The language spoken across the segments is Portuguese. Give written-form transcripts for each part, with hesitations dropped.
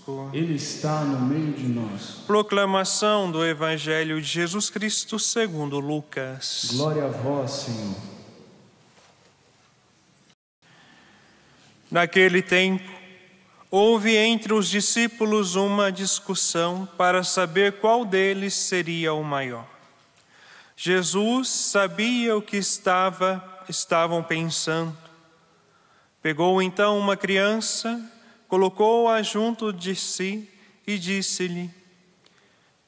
conosco. Ele está no meio de nós. Proclamação do Evangelho de Jesus Cristo segundo Lucas. Glória a vós, Senhor. Naquele tempo, houve entre os discípulos uma discussão para saber qual deles seria o maior. Jesus sabia o que estavam pensando. Pegou então uma criança, colocou-a junto de si e disse-lhe: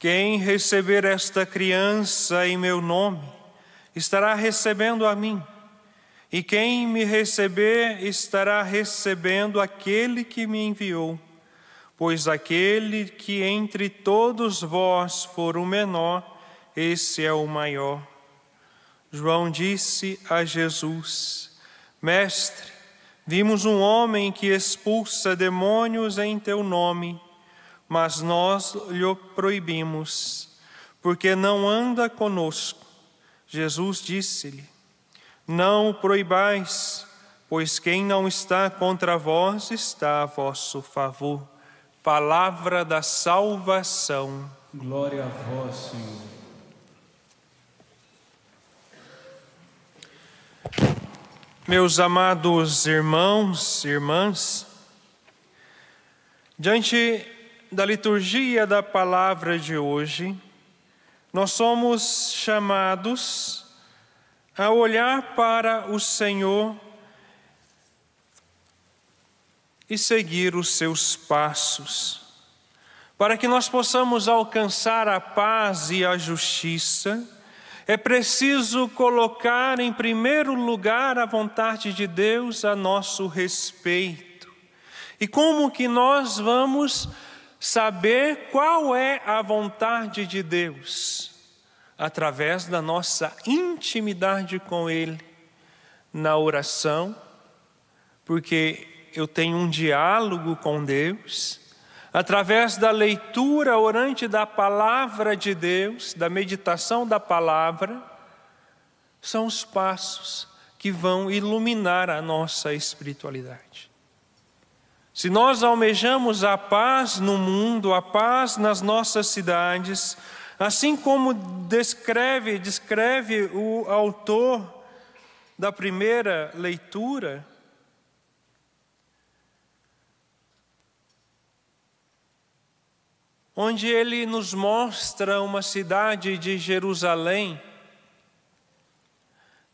quem receber esta criança em meu nome, estará recebendo a mim. E quem me receber, estará recebendo aquele que me enviou. Pois aquele que entre todos vós for o menor, esse é o maior. João disse a Jesus: Mestre, vimos um homem que expulsa demônios em teu nome, mas nós lhe proibimos, porque não anda conosco. Jesus disse-lhe: não o proibais, pois quem não está contra vós está a vosso favor. Palavra da salvação. Glória a vós, Senhor. Meus amados irmãos e irmãs, diante da liturgia da palavra de hoje, nós somos chamados a olhar para o Senhor e seguir os seus passos, para que nós possamos alcançar a paz e a justiça. É preciso colocar em primeiro lugar a vontade de Deus a nosso respeito. E como que nós vamos saber qual é a vontade de Deus? Através da nossa intimidade com Ele, na oração, porque eu tenho um diálogo com Deus, através da leitura orante da palavra de Deus, da meditação da palavra, são os passos que vão iluminar a nossa espiritualidade. Se nós almejamos a paz no mundo, a paz nas nossas cidades, assim como descreve o autor da primeira leitura, onde ele nos mostra uma cidade de Jerusalém,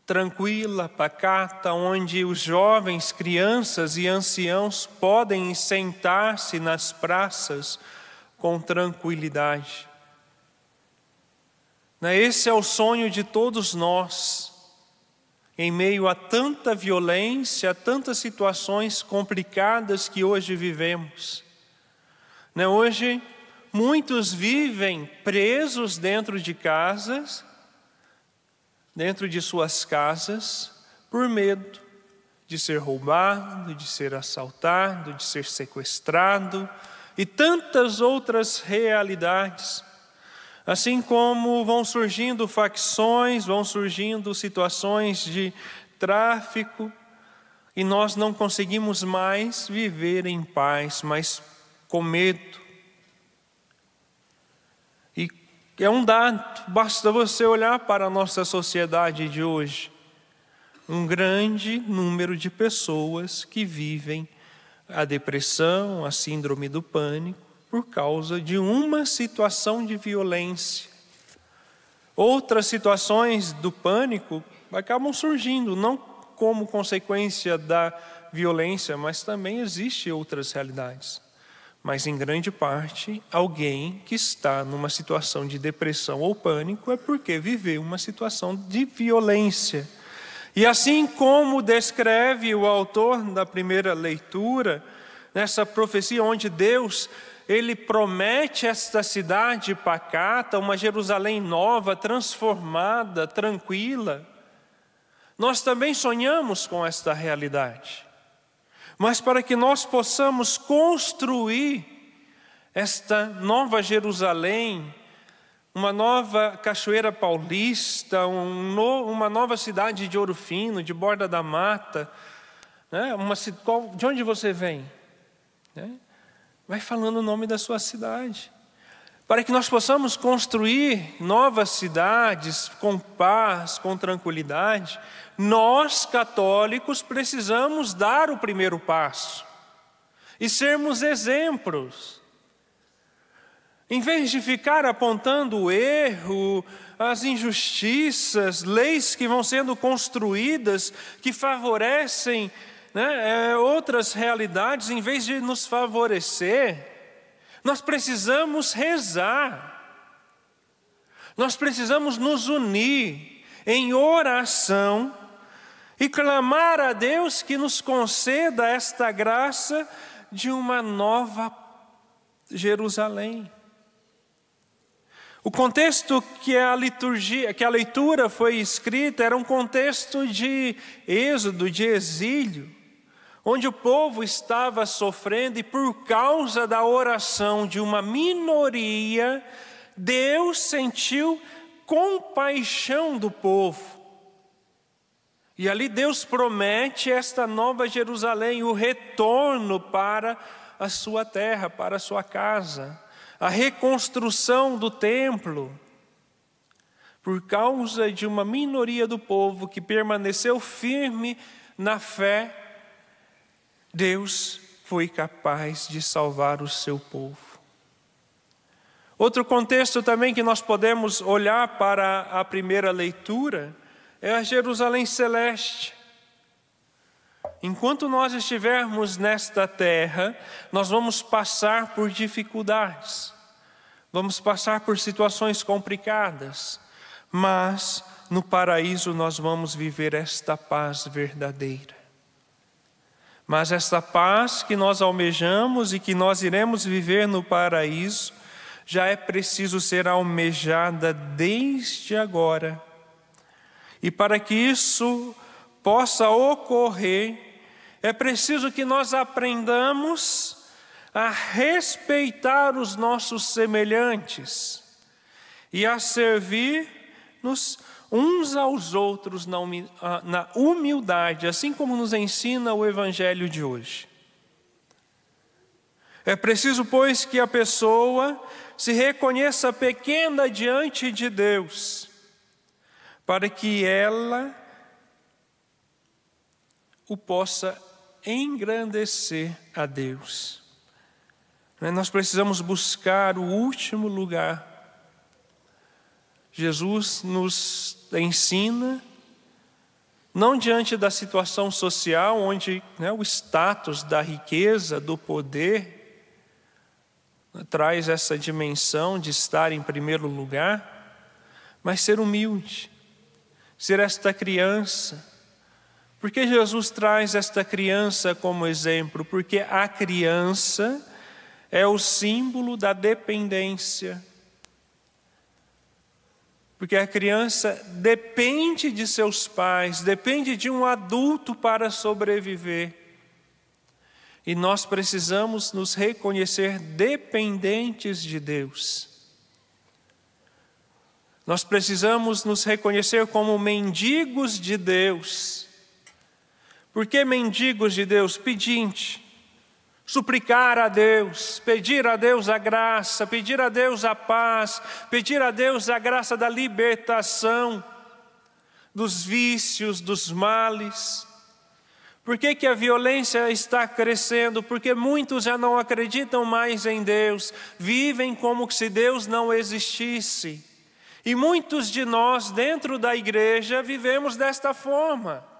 tranquila, pacata, onde os jovens, crianças e anciãos podem sentar-se nas praças com tranquilidade. Esse é o sonho de todos nós, em meio a tanta violência, a tantas situações complicadas que hoje vivemos. Hoje, muitos vivem presos dentro de casas, dentro de suas casas, por medo de ser roubado, de ser assaltado, de ser sequestrado e tantas outras realidades. Assim como vão surgindo facções, vão surgindo situações de tráfico, e nós não conseguimos mais viver em paz, mas com medo. E é um dado, basta você olhar para a nossa sociedade de hoje. Um grande número de pessoas que vivem a depressão, a síndrome do pânico, por causa de uma situação de violência. Outras situações do pânico acabam surgindo, não como consequência da violência, mas também existem outras realidades. Mas, em grande parte, alguém que está numa situação de depressão ou pânico é porque viveu uma situação de violência. E assim como descreve o autor da primeira leitura, nessa profecia onde Deus, Ele promete esta cidade pacata, uma Jerusalém nova, transformada, tranquila, nós também sonhamos com esta realidade. Mas para que nós possamos construir esta nova Jerusalém, uma nova Cachoeira Paulista, uma nova cidade de Ouro Fino, de Borda da Mata, de onde você vem? Vai falando o nome da sua cidade, para que nós possamos construir novas cidades com paz, com tranquilidade. Nós, católicos, precisamos dar o primeiro passo e sermos exemplos. Em vez de ficar apontando o erro, as injustiças, leis que vão sendo construídas, que favorecem, outras realidades, em vez de nos favorecer, nós precisamos rezar. Nós precisamos nos unir em oração e clamar a Deus que nos conceda esta graça de uma nova Jerusalém. O contexto que a leitura foi escrita era um contexto de êxodo, de exílio, onde o povo estava sofrendo e por causa da oração de uma minoria, Deus sentiu compaixão do povo. E ali Deus promete esta nova Jerusalém, o retorno para a sua terra, para a sua casa, a reconstrução do templo. Por causa de uma minoria do povo que permaneceu firme na fé, Deus foi capaz de salvar o seu povo. Outro contexto também que nós podemos olhar para a primeira leitura é a Jerusalém celeste. Enquanto nós estivermos nesta terra, nós vamos passar por dificuldades, vamos passar por situações complicadas, mas no paraíso nós vamos viver esta paz verdadeira. Mas esta paz que nós almejamos e que nós iremos viver no paraíso, já é preciso ser almejada desde agora. E para que isso possa ocorrer, é preciso que nós aprendamos a respeitar os nossos semelhantes e a servir-nos uns aos outros na humildade, assim como nos ensina o Evangelho de hoje. É preciso, pois, que a pessoa se reconheça pequena diante de Deus, para que ela o possa engrandecer a Deus. Nós precisamos buscar o último lugar. Jesus nos ensina, não diante da situação social, onde o status da riqueza, do poder, traz essa dimensão de estar em primeiro lugar, mas ser humilde, ser esta criança. Por que Jesus traz esta criança como exemplo? Porque a criança é o símbolo da dependência. Porque a criança depende de seus pais, depende de um adulto para sobreviver. E nós precisamos nos reconhecer dependentes de Deus. Nós precisamos nos reconhecer como mendigos de Deus. Por que mendigos de Deus? Pedinte. Suplicar a Deus, pedir a Deus a graça, pedir a Deus a paz, pedir a Deus a graça da libertação dos vícios, dos males. Por que a violência está crescendo? Porque muitos já não acreditam mais em Deus, vivem como se Deus não existisse. E muitos de nós dentro da igreja vivemos desta forma.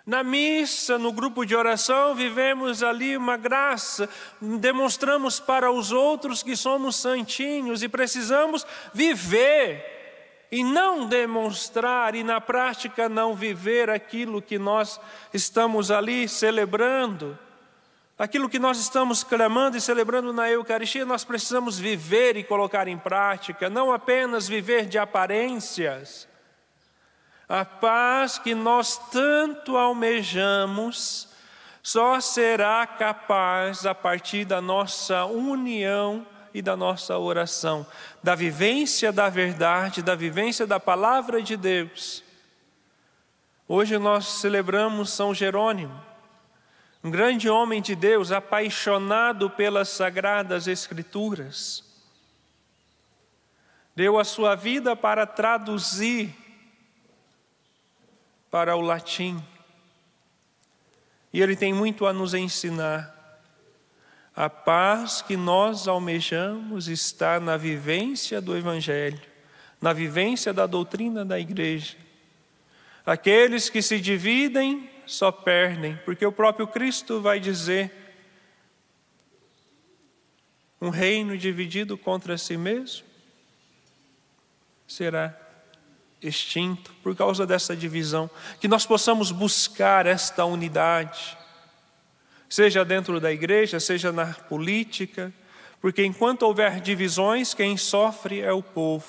Na missa, no grupo de oração, vivemos ali uma graça, demonstramos para os outros que somos santinhos e precisamos viver e não demonstrar e na prática não viver aquilo que nós estamos ali celebrando, aquilo que nós estamos clamando e celebrando na Eucaristia. Nós precisamos viver e colocar em prática, não apenas viver de aparências. A paz que nós tanto almejamos só será capaz a partir da nossa união e da nossa oração, da vivência da verdade, da vivência da palavra de Deus. Hoje nós celebramos São Jerônimo, um grande homem de Deus, apaixonado pelas Sagradas Escrituras, deu a sua vida para traduzir para o latim. E ele tem muito a nos ensinar. A paz que nós almejamos está na vivência do Evangelho, na vivência da doutrina da igreja. Aqueles que se dividem só perdem, porque o próprio Cristo vai dizer: um reino dividido contra si mesmo será extinto por causa dessa divisão. Que nós possamos buscar esta unidade, seja dentro da igreja, seja na política, porque enquanto houver divisões, quem sofre é o povo.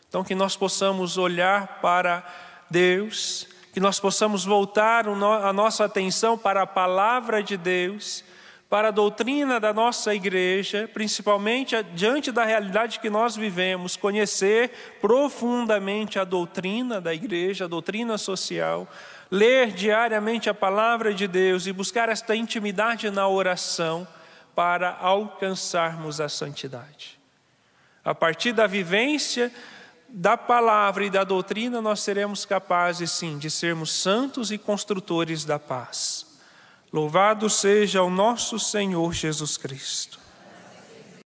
Então que nós possamos olhar para Deus, que nós possamos voltar a nossa atenção para a palavra de Deus, para a doutrina da nossa igreja, principalmente diante da realidade que nós vivemos, conhecer profundamente a doutrina da igreja, a doutrina social, ler diariamente a palavra de Deus e buscar esta intimidade na oração para alcançarmos a santidade. A partir da vivência da palavra e da doutrina, nós seremos capazes, sim, de sermos santos e construtores da paz. Louvado seja o nosso Senhor Jesus Cristo.